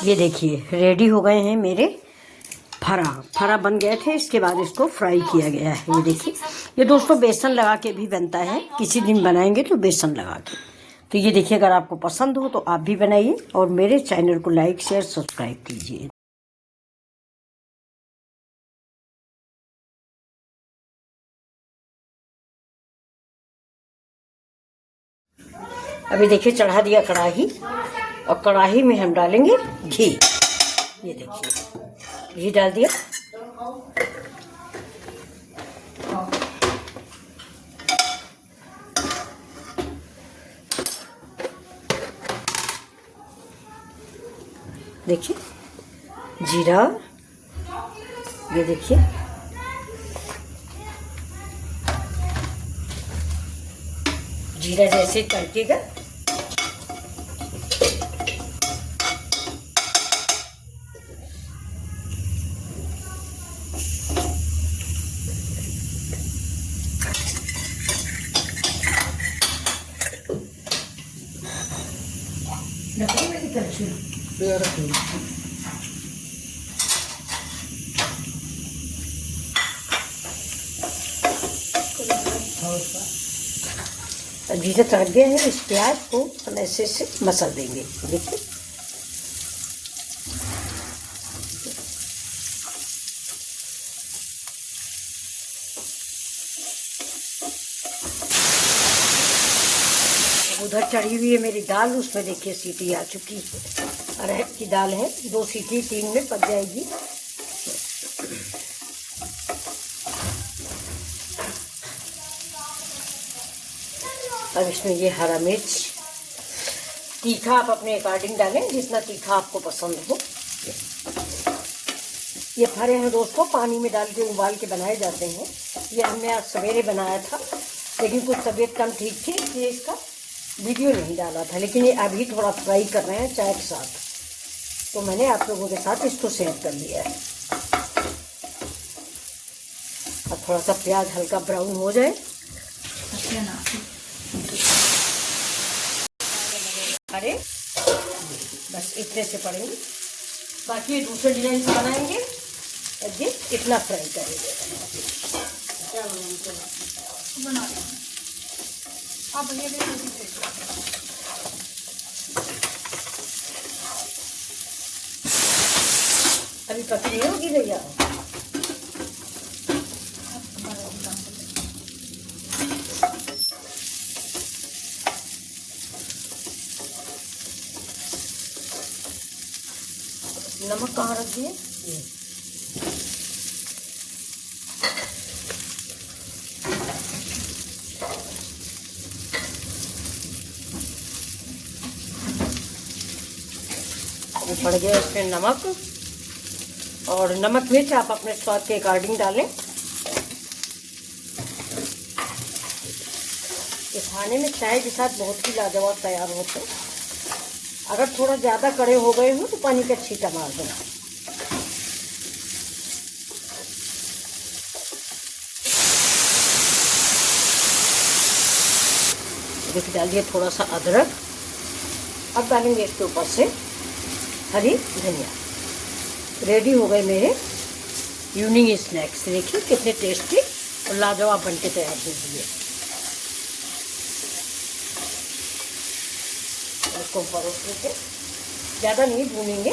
ये देखिए रेडी हो गए हैं मेरे फरा बन गए थे। इसके बाद इसको फ्राई किया गया है। ये देखिए, ये दोस्तों बेसन लगा के भी बनता है, किसी दिन बनाएंगे तो बेसन लगा के। तो ये देखिए, अगर आपको पसंद हो तो आप भी बनाइए और मेरे चैनल को लाइक शेयर सब्सक्राइब कीजिए। अभी देखिए चढ़ा दिया कढ़ाई, और कढ़ाई में हम डालेंगे घी। ये देखिए घी डाल दिया। देखिए जीरा, ये देखिए जीरा जैसे तड़केगा जीरा तड़क गया है। इस प्याज को हम ऐसे से मसल देंगे। देखिए उधर चढ़ी हुई है मेरी दाल, उसमें देखिए सीटी आ चुकी है। अरहर की दाल है, 2 सीटी 3 में पक जाएगी। अब इसमें ये हरा मिर्च, तीखा आप अपने अकॉर्डिंग डालें, जितना तीखा आपको पसंद हो। ये फरे हैं दोस्तों, पानी में डाल के उबाल के बनाए जाते हैं। ये हमने आज सवेरे बनाया था, लेकिन कुछ तबीयत कम ठीक थी इसलिए इसका वीडियो नहीं डाला था। लेकिन ये अभी थोड़ा फ्राई कर रहे हैं चाय के साथ, तो मैंने आप लोगों के साथ इसको शेयर कर लिया है। अब थोड़ा सा प्याज हल्का ब्राउन हो जाए, अरे बस इतने से पड़ेंगे, बाकी ये दूसरे डिजाइन से बनाएंगे। ये इतना फ्राई करेंगे। अभी पकी नहीं होगी भैया। नमक कहाँ रख दिए? पड़ गया इसमें नमक, और नमक मिर्च आप अपने स्वाद के अकॉर्डिंग डालें। ये खाने में चाय के साथ बहुत ही लाजवाब तैयार होते हैं। अगर थोड़ा ज़्यादा कड़े हो गए हो तो पानी का छींटा मार देना। देखिए डाल दिया थोड़ा सा अदरक। अब डालेंगे इसके ऊपर से हरी धनिया। रेडी हो गए मेरे इवनिंग स्नैक्स। देखिए कितने टेस्टी और लाजवाब बनके तैयार हो गए। इसको परोस लेते, ज़्यादा नहीं भूनेंगे।